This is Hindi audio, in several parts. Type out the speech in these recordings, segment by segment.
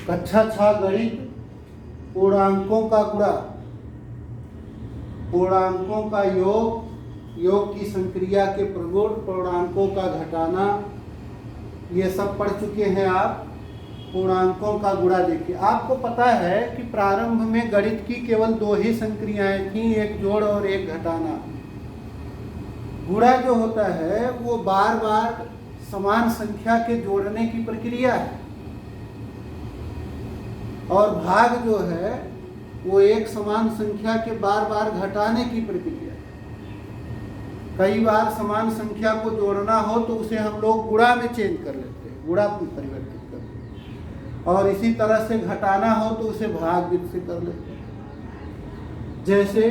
कक्षा 6 गणित पूर्णांकों का गुणा, पूर्णांकों का योग, योग की संक्रिया के प्रगुण, पूर्णांकों का घटाना, ये सब पढ़ चुके हैं आप। पूर्णांकों का गुणा देखिए, आपको पता है कि प्रारंभ में गणित की केवल 2 ही संक्रियाएं थी, एक जोड़ और एक घटाना। गुणा जो होता है वो बार बार समान संख्या के जोड़ने की प्रक्रिया है, और भाग जो है वो एक समान संख्या के बार बार घटाने की प्रक्रिया है। कई बार समान संख्या को जोड़ना हो तो उसे हम लोग गुणा में चेंज कर लेते हैं, गुणा में परिवर्तित कर लेते हैं, और इसी तरह से घटाना हो तो उसे भाग से कर लेते हैं। जैसे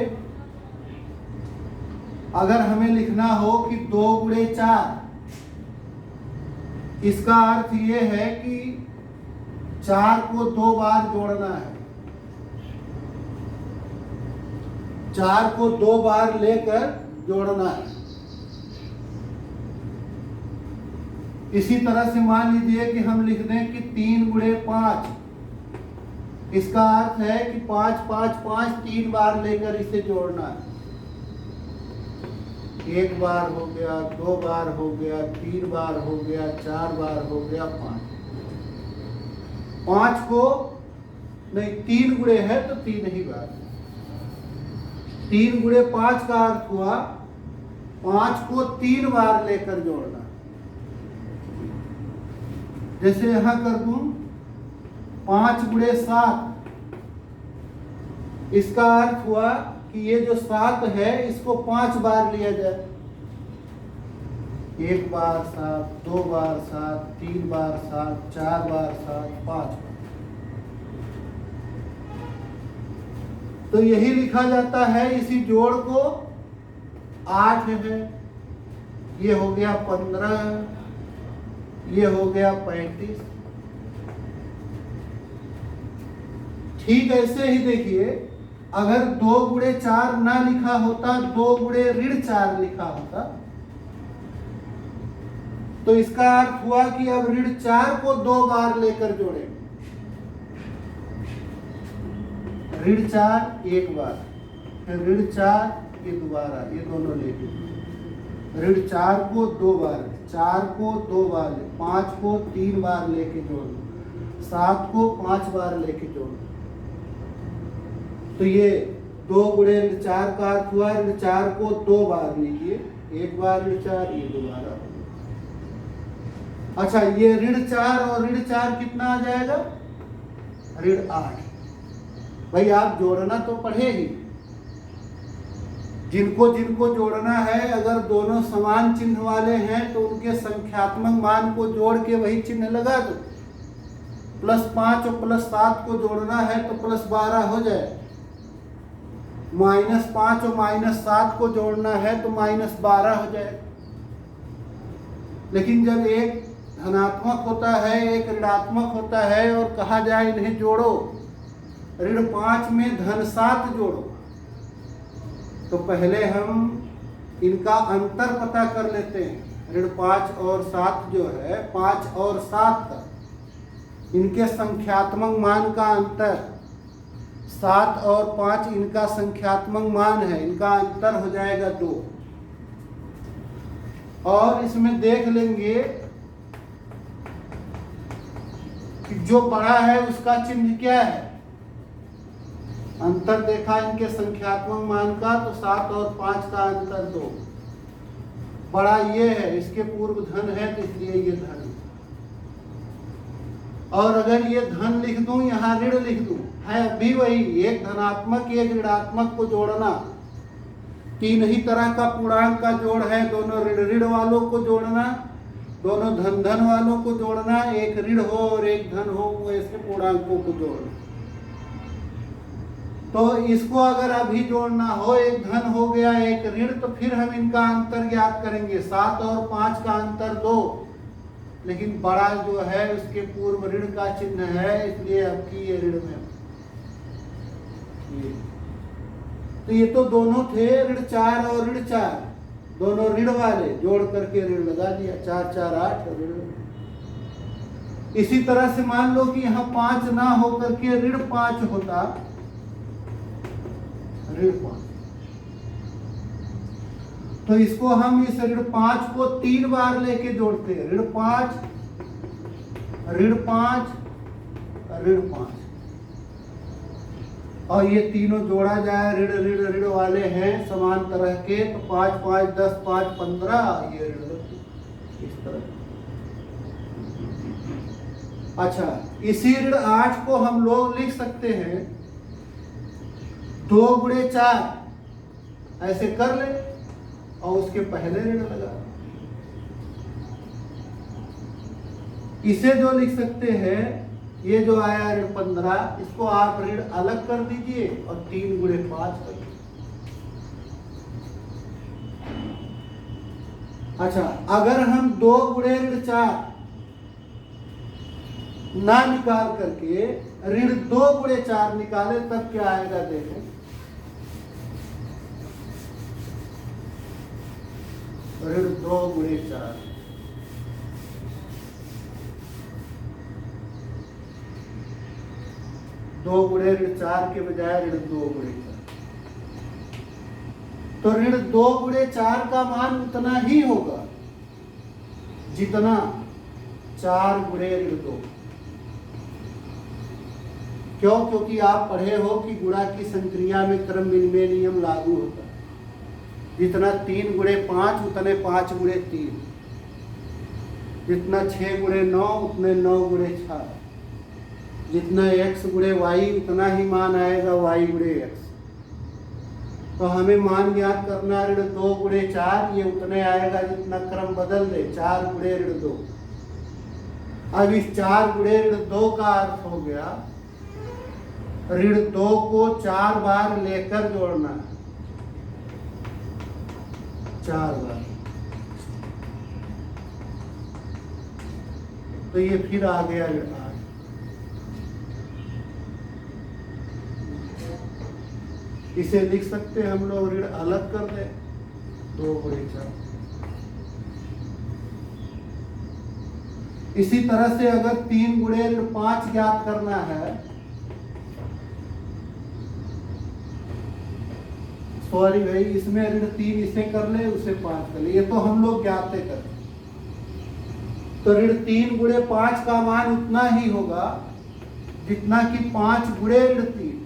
अगर हमें लिखना हो कि 2 गुणे 4, इसका अर्थ ये है कि 4 को 2 बार जोड़ना है, 4 को 2 बार लेकर जोड़ना है। इसी तरह से मान लीजिए कि हम लिख दें कि 3 गुणे 5, इसका अर्थ है कि 5 5 5 3 बार लेकर इसे जोड़ना है। 1 बार हो गया, 2 बार हो गया, 3 बार हो गया, 4 बार हो गया, 5 को नहीं, 3 गुणे है तो 3 ही बार। 3 गुणे 5 का अर्थ हुआ 5 को 3 बार लेकर जोड़ना। जैसे यहां कर दूं 5 गुणे 7, इसका अर्थ हुआ कि ये जो 7 है इसको 5 बार लिया जाए। 1 बार 7, 2 बार 7, 3 बार 7, 4 बार 7, 5 बार। तो यही लिखा जाता है। इसी जोड़ को 8 है, ये हो गया 15, ये हो गया 35। ठीक ऐसे ही देखिए, अगर 2 गुणे 4 ना लिखा होता, 2 गुणे ऋण 4 लिखा होता, तो इसका अर्थ हुआ कि अब ऋण 4 को 2 बार लेकर जोड़ेंगे। ऋण 4 1 बार, फिर ऋण 4 ये दोबारा, ये दोनों लेके ऋण 4 को 2 बार, 4 को 2 बार, 5 को 3 बार लेके जोड़, 7 को 5 बार लेके जोड़। तो ये 2 गुणे ऋण 4 का अर्थ हुआ ऋण 4 को 2 बार लीजिए, 1 बार ऋण 4, ये दोबारा। अच्छा, ये ऋण 4 और ऋण 4 कितना आ जाएगा? ऋण 8। भाई आप जोड़ना तो पढ़े ही, जिनको जिनको जोड़ना है, अगर दोनों समान चिन्ह वाले हैं तो उनके संख्यात्मक मान को जोड़ के वही चिन्ह लगा दो। +5 और +7 को जोड़ना है तो +12 हो जाए। -5 और -7 को जोड़ना है तो -12 हो जाए। लेकिन जब एक धनात्मक होता है, एक ऋणात्मक होता है, और कहा जाए इन्हें जोड़ो, ऋण 5 में धन 7 जोड़ो, तो पहले हम इनका अंतर पता कर लेते हैं। ऋण 5 और 7 जो है, 5 और 7 का, इनके संख्यात्मक मान का अंतर, 7 और 5 इनका संख्यात्मक मान है, इनका अंतर हो जाएगा 2। और इसमें देख लेंगे कि जो बड़ा है उसका चिन्ह क्या है। अंतर देखा इनके संख्यात्मक मान का, तो 7 और 5 का अंतर 2। बड़ा ये है, इसके पूर्व धन है तो इसलिए ये धन। और अगर ये धन लिख दूं, यहाँ ऋण लिख दूं, है अभी वही, एक धनात्मक एक ऋणात्मक को जोड़ना। 3 ही तरह का पूर्णांक का जोड़ है, दोनों ऋण ऋण वालों को जोड़ना, दोनों धन धन वालों को जोड़ना, एक ऋण हो और एक धन हो, वैसे पूर्णांकों को जोड़ना। तो इसको अगर अभी जोड़ना हो, एक धन हो गया एक ऋण, तो फिर हम इनका अंतर ज्ञात करेंगे। 7 और 5 का अंतर 2, लेकिन बड़ा जो है उसके पूर्व ऋण का चिन्ह है, इसलिए अब की ये ऋण में। तो ये तो दोनों थे ऋण 4 और ऋण 4, दोनों ऋण वाले, जोड़ करके ऋण लगा दिया। 4 4 8 ऋण। इसी तरह से मान लो कि यहाँ 5 ना होकर के ऋण 5 होता, ऋण 5, तो इसको हम इस ऋण 5 को 3 बार लेके जोड़ते हैं। ऋण 5, ऋण 5, ऋण 5, और ये तीनों जोड़ा जाए, ऋण ऋण ऋण वाले हैं समान तरह के, तो 5 5 10 5 15, ये ऋण इस तरह। अच्छा, इसी ऋण 8 को हम लोग लिख सकते हैं 2 गुणे 4, ऐसे कर ले और उसके पहले ऋण लगा। इसे जो लिख सकते हैं, ये जो आया ऋण 15, इसको आप ऋण अलग कर दीजिए और 3 गुणे 5 कर दीजिए। अच्छा, अगर हम 2 गुणे ऋण 4 ना निकाल करके ऋण 2 गुणे 4 निकाले, तब क्या आएगा देखें। ऋण 2 गुणे 4, दो गुणे ऋण 4 के बजाय ऋण 2 गुणे 4, तो ऋण 2 गुणे 4 का मान उतना ही होगा जितना 4 गुणे ऋण 2। क्यों? क्योंकि आप पढ़े हो कि गुणा की संक्रिया में क्रम विनिमय नियम लागू होता है। जितना 3 गुणे 5 उतने 5 गुणे 3, जितना 6 गुणे 9 उतने 9 गुणे 6, जितना x गुणे y उतना ही मान आएगा y गुणे x। तो हमें मान ज्ञात करना ऋण 2 गुणे 4, ये उतने आएगा जितना क्रम बदल दे, 4 गुणे ऋण 2। अब इस 4 गुणे ऋण 2 का अर्थ हो गया ऋण 2 को 4 बार लेकर जोड़ना है, 4 बार। तो ये फिर आ गया ऋण 8। इसे लिख सकते हैं हम लोग, ऋण अलग कर दे, 2 गुणे 4। इसी तरह से अगर 3 गुणे ऋण 5 ज्ञात करना है, सॉरी भाई, इसमें ऋण 3 इसे कर ले, उसे 5 कर ले, ये तो हम लोग ज्ञात कर। तो ऋण 3 गुणे 5 का मान उतना ही होगा जितना कि 5 गुणे ऋण 3।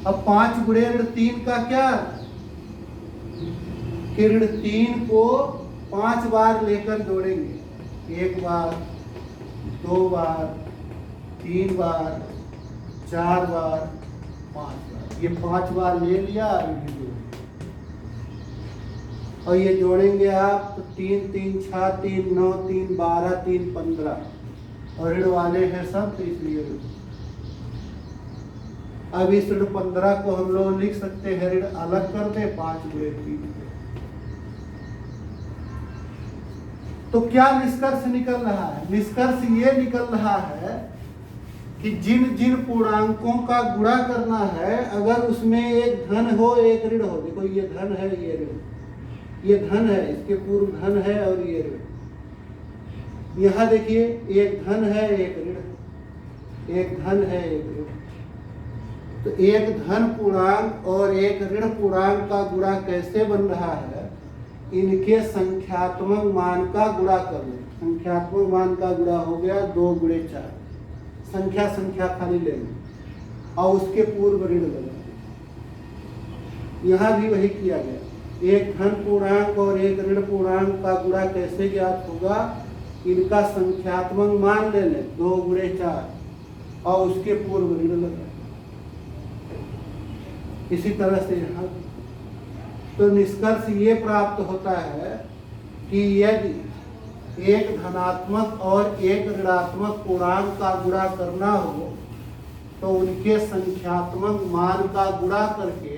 अब 5 गुणे ऋण 3 का क्या, कि ऋण 3 को 5 बार लेकर जोड़ेंगे, 1 बार, 2 बार, 3 बार, 4 बार, 5 बार। ये 5 बार ले लिया और ये जोड़ेंगे आप, तो 3 3 6 3 9 3 12 3 15, और ऋण वाले हैं सब, तो इसलिए अब इस ऋण 15 को हम लोग लिख सकते हैं, ऋण अलग कर दे, 5 गुणे 3। तो क्या निष्कर्ष निकल रहा है? निष्कर्ष ये निकल रहा है कि जिन जिन पूर्णांकों का गुणा करना है, अगर उसमें एक धन हो एक ऋण हो, देखो ये धन है ये ऋण, ये धन है, इसके पूर्व धन है और ये ऋण। यहाँ देखिए एक धन है एक ऋण, एक धन है एक ऋण। तो एक धन पूर्णांक और एक ऋण पूर्णांक का गुणा कैसे बन रहा है? इनके संख्यात्मक मान का गुणा कर लें। संख्यात्मक मान का गुणा हो गया 2 गुणे 4, संख्या संख्या खाली लेंगे और उसके पूर्व ऋण लगा। यहाँ भी वही किया गया, एक धन पूर्णांक और एक ऋण पूर्णांक का गुणा कैसे ज्ञात होगा? इनका संख्यात्मक मान ले लें 2 गुणे 4 और उसके पूर्व ऋण लगा। इसी तरह से यहाँ तो निष्कर्ष ये प्राप्त होता है कि यदि एक धनात्मक और एक ऋणात्मक पूर्णांक का गुणा करना हो तो उनके संख्यात्मक मान का गुणा करके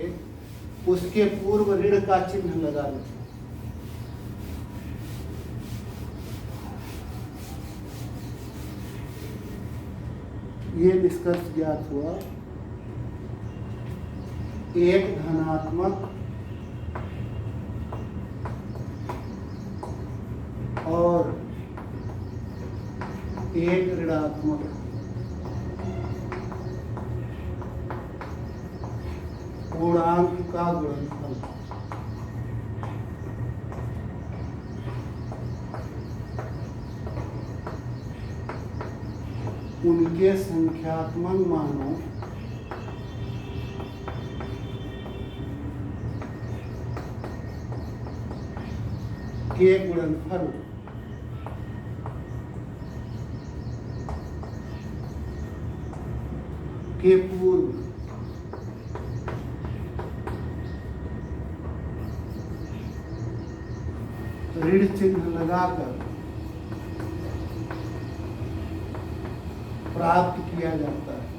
उसके पूर्व ऋण का चिन्ह लगा दें। ये निष्कर्ष ज्ञात हुआ, एक धनात्मक और एक ऋणात्मक पूर्णांक का गुणनफल उनके संख्यात्मक मानों के गुणनफल के पूर्व ऋण चिन्ह लगाकर प्राप्त किया जाता है।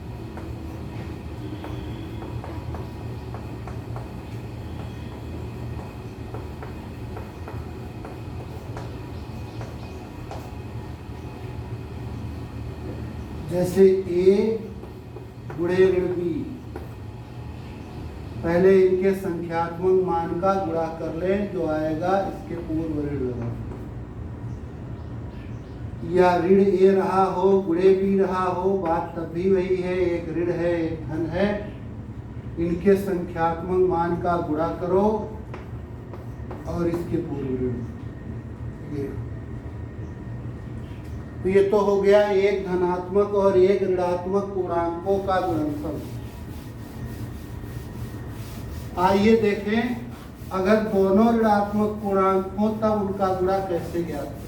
जैसे ए गुणे ऋण बी, पहले इनके संख्यात्मक मान का गुणा कर लें, जो आएगा इसके पूर्व ऋण लगा। या ऋण ए रहा हो गुणे बी रहा हो, बात तब भी वही है, एक ऋण है एक धन है। इनके संख्यात्मक मान का गुणा करो और इसके पूर्व ऋण। तो ये तो हो गया एक धनात्मक और एक ऋणात्मक पूर्णांकों का गुणनफल। आइए देखें, अगर दोनों ऋणात्मक पूर्णांक हो तब उनका गुणा कैसे ज्ञात करें।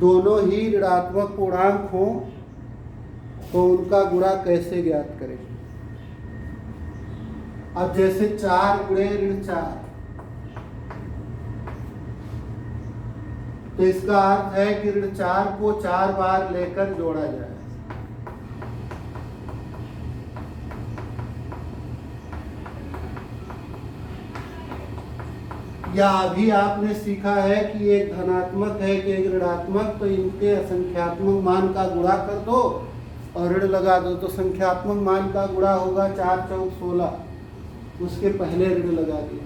दोनों ही ऋणात्मक पूर्णांक हो तो उनका गुणा कैसे ज्ञात करें। अब जैसे 4 गुणे ऋण 4, तो इसका अर्थ है कि ऋण 4 को 4 बार लेकर जोड़ा जाए। या अभी आपने सीखा है कि एक धनात्मक है कि एक ऋणात्मक, तो इनके संख्यात्मक मान का गुणा कर दो और ऋण लगा दो, तो संख्यात्मक मान का गुणा होगा 4 चौक 16, उसके पहले ऋण लगा दिया।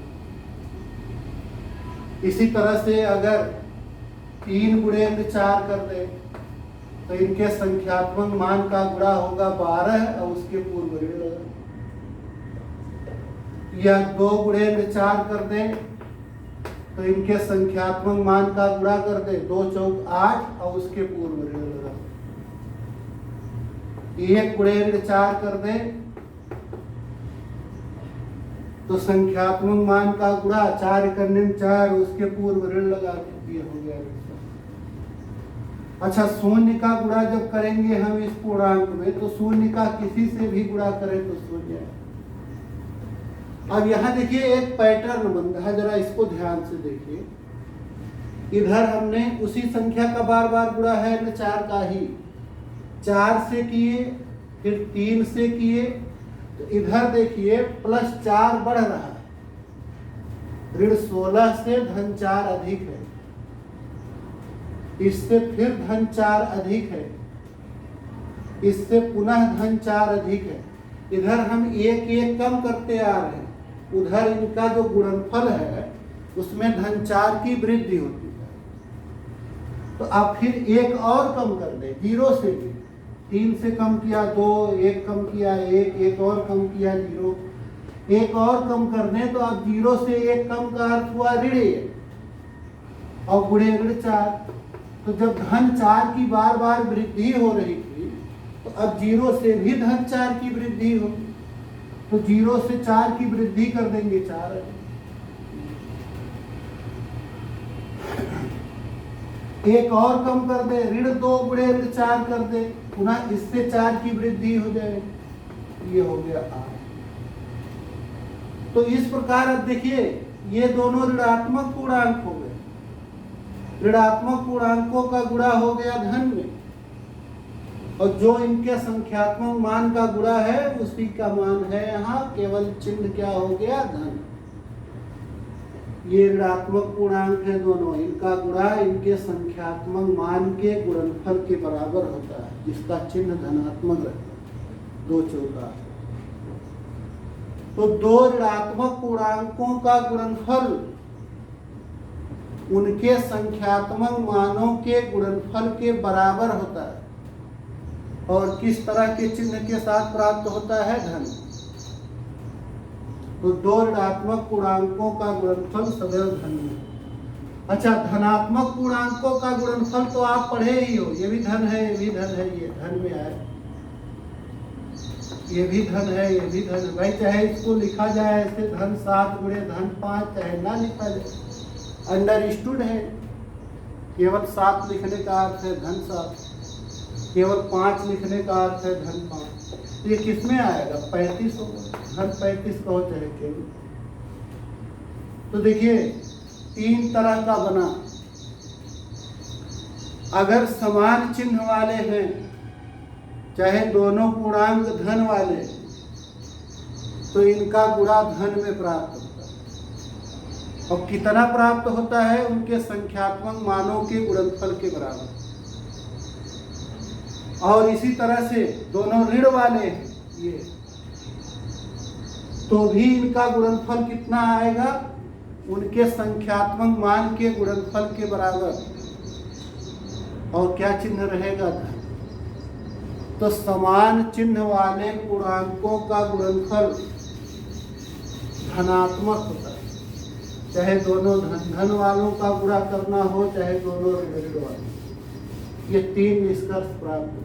इसी तरह से अगर 3 गुणे ऋण 4 कर दे तो इनके संख्यात्मक मान का गुणा होगा 12 और उसके पूर्व ऋण लगा। या 2 गुणे ऋण 4 कर दे तो इनके संख्यात्मक मान का गुणा कर दे, 2 चौक 8 और उसके पूर्व ऋण लगा। 1 गुणे ऋण 4 कर दे तो संख्यात्मक मान का गुणा 4 × 4 उसके पूर्व ऋण लगा के ये हो गया। अच्छा, शून्य का गुणा जब करेंगे हम इस पूर्णांक में, तो शून्य का किसी से भी गुणा करें तो शून्य है। अब यहाँ देखिए एक पैटर्न बन रहा है, जरा इसको ध्यान से देखिए। इधर हमने उसी संख्या का बार बार गुणा है ऋण 4 का ही, 4 से किए फिर 3 से किए, तो इधर देखिए +4 बढ़ रहा है। ऋण 16 से धन 4 अधिक है, इससे फिर धन 4 अधिक है, इससे पुनः धन 4 अधिक है। इधर हम एक एक कम करते आ रहे हैं, उधर इनका जो गुणनफल है उसमें धन 4 की वृद्धि होती है। तो अब फिर एक और कम कर दे, 0 से भी 3 से कम किया 2, 1 कम किया 1, एक और कम किया 0, एक और कम करने, तो अब 0 से 1 कम का अर्थ हुआ ऋण 1 और गुणे ऋण 4। तो जब धन 4 की बार बार वृद्धि हो रही थी, तो अब 0 से भी धन 4 की वृद्धि होगी, तो 0 से 4 की वृद्धि कर देंगे 4। एक और कम कर दे, ऋण 2 गुणे ऋण 4 कर दे, पुनः इससे 4 की वृद्धि हो जाएगी, ये हो गया 8। तो इस प्रकार अब देखिए ये दोनों ऋणात्मक पूर्णांक हो गए। ऋणात्मक पूर्णांकों का गुणा हो गया धन में, और जो इनके संख्यात्मक मान का गुणा है उसी का मान है यहाँ, केवल चिन्ह क्या हो गया धन। ये ऋणात्मक पूर्णांक है दोनों, इनका गुणा इनके संख्यात्मक मान के गुणनफल के बराबर होता है, जिसका चिन्ह धनात्मक रहता है, 2 चौका। तो 2 ऋणात्मक पूर्णांकों का गुणनफल उनके संख्यात्मक मानों के गुणनफल के बराबर होता है। और किस तरह के चिन्ह के साथ प्राप्त होता है? धन। तो दो ऋणात्मक पूर्णांकों का गुणनफल सदैव धन है। अच्छा, धनात्मक पूर्णांकों का गुणनफल तो आप पढ़े ही हो, ये भी धन है, ये भी धन है, ये धन में आए, ये भी धन है, ये भी धन है। भाई चाहे इसको लिखा जाए ऐसे धन 7 गुणे धन 5, चाहे ना लिखा जाए, अंडरस्टूड है। केवल 7 लिखने का अर्थ है धन 7, केवल 5 लिखने का अर्थ है धन 5। तो ये किस में आएगा? 35 होगा, धन 35 कहो चाहे केवल। तो देखिए 3 तरह का बना। अगर समान चिन्ह वाले हैं, चाहे दोनों पूर्णांक धन वाले, तो इनका गुणा धन में प्राप्त होता है। और कितना प्राप्त होता है? उनके संख्यात्मक मानों के गुणनफल के बराबर। और इसी तरह से दोनों ऋण वाले हैं ये, तो भी इनका गुणनफल कितना आएगा? उनके संख्यात्मक मान के गुणनफल के बराबर। और क्या चिन्ह रहेगा? धन। तो समान चिन्ह वाले पूर्णांकों का गुणनफल धनात्मक होता है, चाहे दोनों धन वालों का गुणा करना हो, चाहे दोनों ऋण वालों। ये 3 निष्कर्ष प्राप्त होते हैं।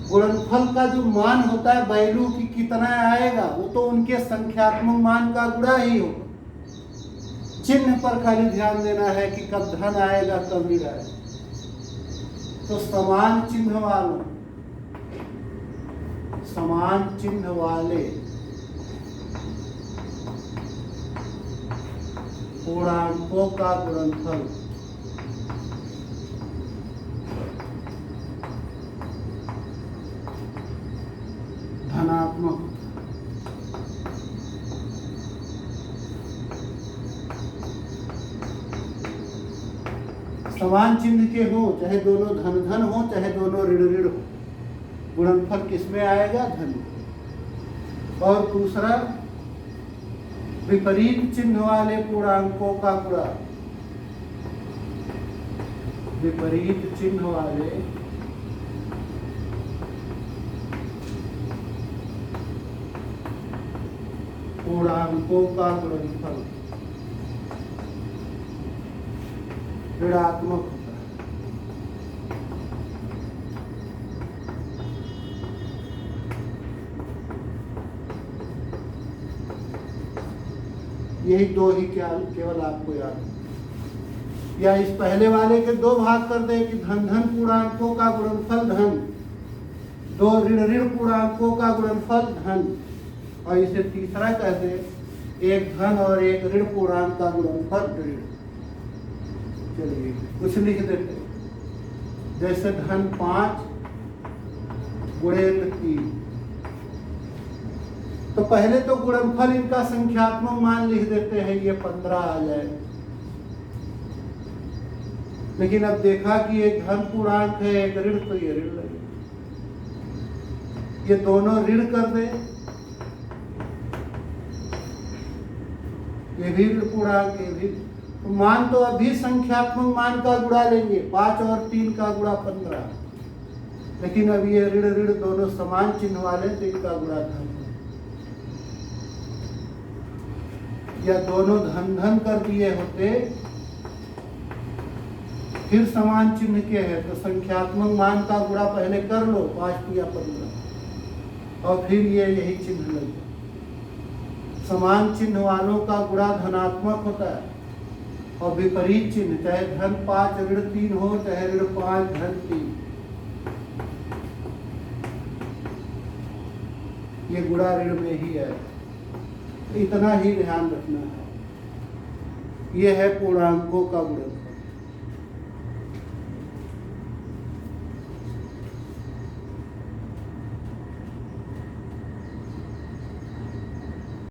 गुणनफल का जो मान होता है, वैल्यू की कितना आएगा, वो तो उनके संख्यात्मक मान का गुणा ही होगा। चिन्ह पर खाली ध्यान देना है कि कब धन आएगा कब ऋण आएगा। तो समान चिन्ह वाले पूर्णांकों का गुणनफल धनात्मक। समान चिन्ह के हो, चाहे दोनों धन धन हो, चाहे दोनों ऋण ऋण हो, गुणनफल किसमें आएगा? धन। और दूसरा, विपरीत चिन्ह वाले पूर्णांकों का गुणा। विपरीत चिन्ह वाले पूर्णांकों का गुणनफल ऋणात्मक होता है। यही 2 ही केवल आपको याद है। या इस पहले वाले के 2 भाग कर दे कि धन धन पूर्णांकों का गुणनफल धन, 2 ऋण ऋण पूर्णांकों का गुणनफल धन, और इसे तीसरा कहते, एक धन और एक ऋण पूर्णांक का गुणनफल ऋण। चलिए कुछ लिख देते, जैसे धन 5 गुणे 3। तो पहले तो गुणनफल इनका संख्यात्मक मान लिख देते हैं, ये 15 आ जाए। लेकिन अब देखा कि एक धन पूर्णांक है, एक ऋण, तो ये ऋण लगे। ये दोनों ऋण कर दे, ये भी ऋण पूर्णांक, ये भी। तो मान तो अभी संख्यात्मक मान का गुणा लेंगे, 5 और 3 का गुणा 15। लेकिन अब ये ऋण ऋण दोनों समान चिन्ह वाले, तो इनका गुणा धन। या दोनों धन धन कर दिए होते, फिर समान चिन्ह के हैं, तो संख्यात्मक मान का गुणा पहले कर लो, 5 या 15, और फिर ये यही चिन्ह लगे। समान चिन्ह वालों का गुणा धनात्मक होता है, और विपरीत चिन्ह, चाहे धन 5 ऋण 3 हो, चाहे ऋण 5 धन 3, ये गुणा ऋण में ही है। तो इतना ही ध्यान रखना है। ये है पूर्णांकों का गुणनफल।